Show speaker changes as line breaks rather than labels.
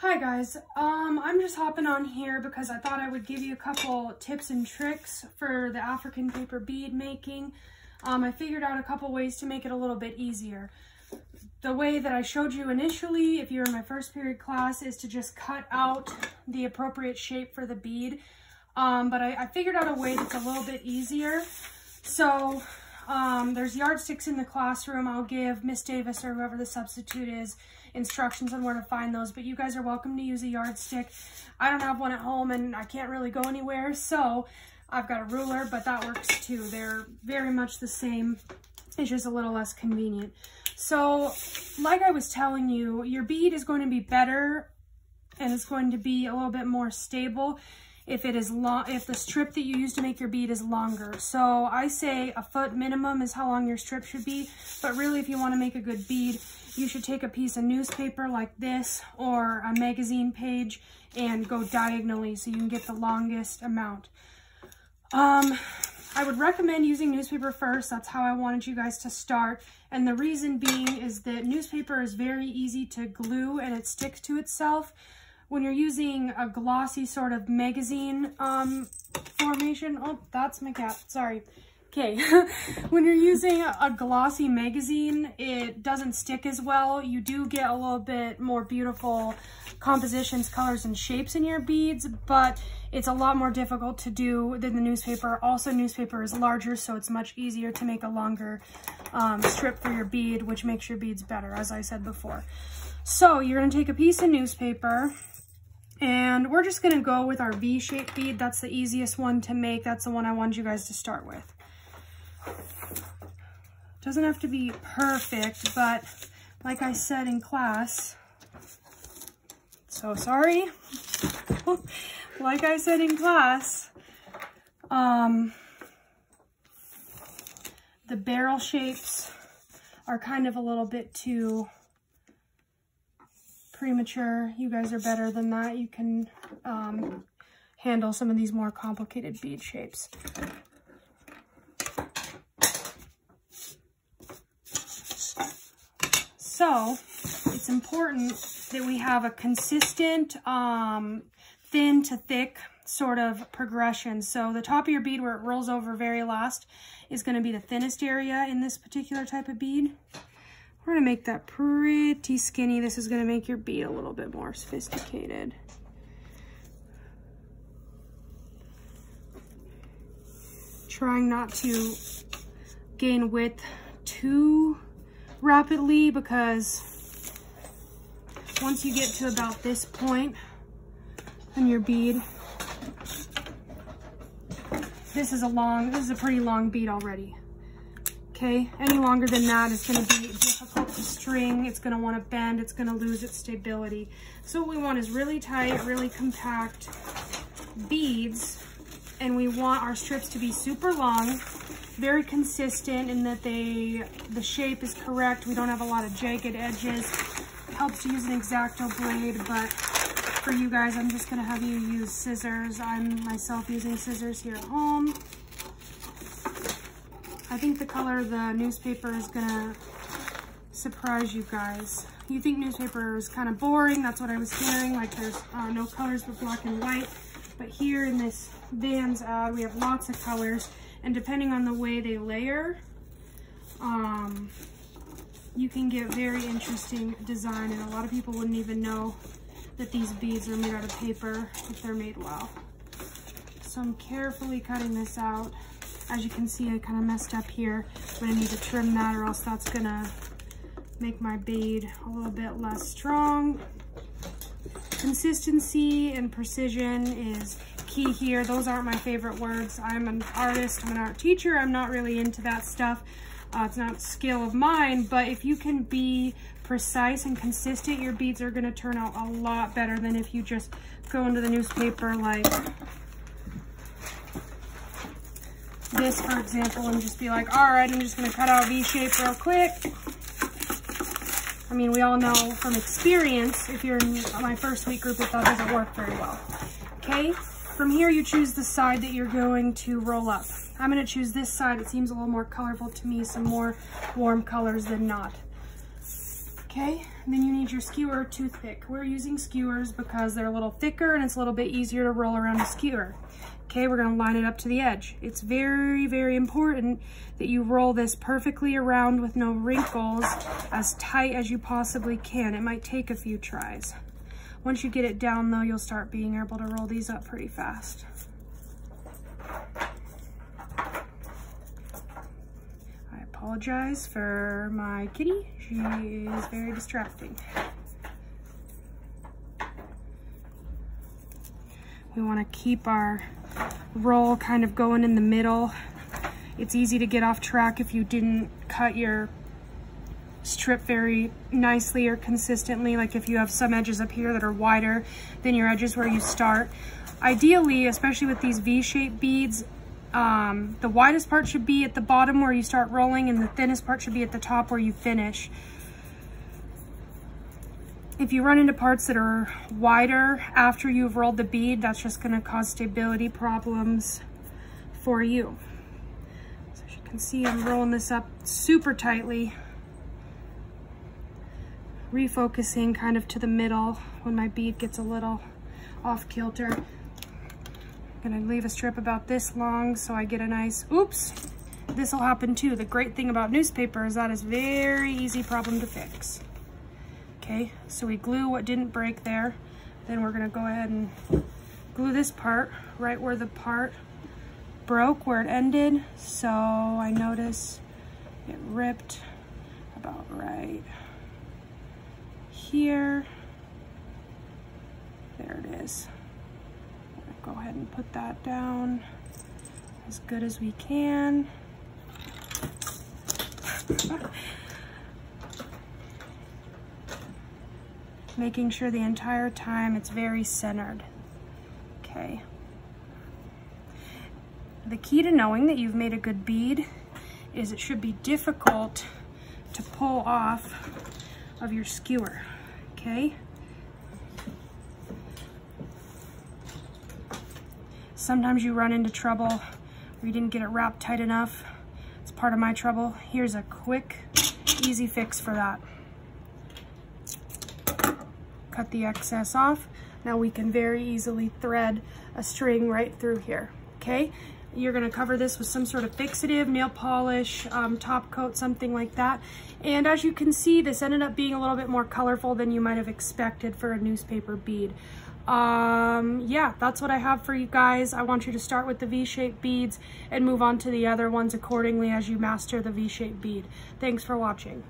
Hi guys, I'm just hopping on here because I thought I would give you a couple tips and tricks for the African paper bead making. I figured out a couple ways to make it a little bit easier. The way that I showed you initially, if you're in my first period class, is to just cut out the appropriate shape for the bead. But I figured out a way that's a little bit easier. So there's yardsticks in the classroom. I'll give Miss Davis or whoever the substitute is instructions on where to find those, but you guys are welcome to use a yardstick. I don't have one at home and I can't really go anywhere, so I've got a ruler, but that works too. They're very much the same. It's just a little less convenient. So like I was telling you, your bead is going to be better and it's going to be a little bit more stable if it is long, if the strip that you use to make your bead is longer. So I say a foot minimum is how long your strip should be, but really if you want to make a good bead, you should take a piece of newspaper like this or a magazine page and go diagonally so you can get the longest amount. I would recommend using newspaper first. That's how I wanted you guys to start. And the reason being is that newspaper is very easy to glue and it sticks to itself. When you're using a glossy sort of magazine formation, oh, that's my cat, sorry. Okay, when you're using a glossy magazine, it doesn't stick as well. You do get a little bit more beautiful compositions, colors, and shapes in your beads, but it's a lot more difficult to do than the newspaper. Also, newspaper is larger, so it's much easier to make a longer strip for your bead, which makes your beads better, as I said before. So you're gonna take a piece of newspaper, and we're just gonna go with our V-shaped bead. That's the easiest one to make. That's the one I wanted you guys to start with. Doesn't have to be perfect, but like I said in class, so sorry. Like I said in class, the barrel shapes are kind of a little bit too premature. You guys are better than that. You can handle some of these more complicated bead shapes. So it's important that we have a consistent thin to thick sort of progression. So the top of your bead where it rolls over very last is going to be the thinnest area in this particular type of bead. We're going to make that pretty skinny. This is going to make your bead a little bit more sophisticated. Trying not to gain width too rapidly, because once you get to about this point on your bead, this is a pretty long bead already. Okay, any longer than that is going to be difficult to string. It's going to want to bend. It's going to lose its stability. So what we want is really tight, really compact beads, and we want our strips to be super long, very consistent in that the shape is correct. We don't have a lot of jagged edges. It helps to use an X-Acto blade, but for you guys, I'm just going to have you use scissors. I'm myself using scissors here at home. I think the color of the newspaper is going to surprise you guys. You think newspaper is kind of boring. That's what I was hearing, like there's no colors but black and white. But here in this Vans ad, we have lots of colors. And depending on the way they layer, you can get very interesting design, and a lot of people wouldn't even know that these beads are made out of paper if they're made well. So I'm carefully cutting this out. As you can see, I kind of messed up here, but I need to trim that or else that's gonna make my bead a little bit less strong. Consistency and precision is key here. Those aren't my favorite words. I'm an artist, I'm an art teacher. I'm not really into that stuff. It's not a skill of mine, but if you can be precise and consistent, your beads are going to turn out a lot better than if you just go into the newspaper like this, for example, and just be like, all right, I'm just going to cut out a V shape real quick. I mean, we all know from experience, if you're in my first week group, that doesn't work very well. Okay? From here, you choose the side that you're going to roll up. I'm going to choose this side. It seems a little more colorful to me, some more warm colors than not. Okay, and then you need your skewer toothpick. We're using skewers because they're a little thicker and it's a little bit easier to roll around a skewer. Okay, we're gonna line it up to the edge. It's very, very important that you roll this perfectly around with no wrinkles, as tight as you possibly can. It might take a few tries. Once you get it down though, you'll start being able to roll these up pretty fast. I apologize for my kitty. She is very distracting. We want to keep our roll kind of going in the middle. It's easy to get off track if you didn't cut your strip very nicely or consistently, like if you have some edges up here that are wider than your edges where you start. Ideally, especially with these V-shaped beads, the widest part should be at the bottom where you start rolling, and the thinnest part should be at the top where you finish. If you run into parts that are wider after you've rolled the bead, that's just going to cause stability problems for you. So as you can see, I'm rolling this up super tightly, refocusing kind of to the middle when my bead gets a little off kilter. I'm going to leave a strip about this long so I get a nice, oops, this will happen too. The great thing about newspaper is that is very easy problem to fix. Okay, so we glue what didn't break there. Then we're gonna go ahead and glue this part right where the part broke, where it ended. So I notice it ripped about right here. There it is. Go ahead and put that down as good as we can. Making sure the entire time it's very centered. Okay. The key to knowing that you've made a good bead is it should be difficult to pull off of your skewer. Okay. Sometimes you run into trouble where you didn't get it wrapped tight enough. It's part of my trouble. Here's a quick, easy fix for that. Cut the excess off. Now we can very easily thread a string right through here. Okay, you're going to cover this with some sort of fixative, nail polish, top coat, something like that. And as you can see, this ended up being a little bit more colorful than you might have expected for a newspaper bead. Yeah, that's what I have for you guys. I want you to start with the V-shaped beads and move on to the other ones accordingly as you master the V-shaped bead. Thanks for watching.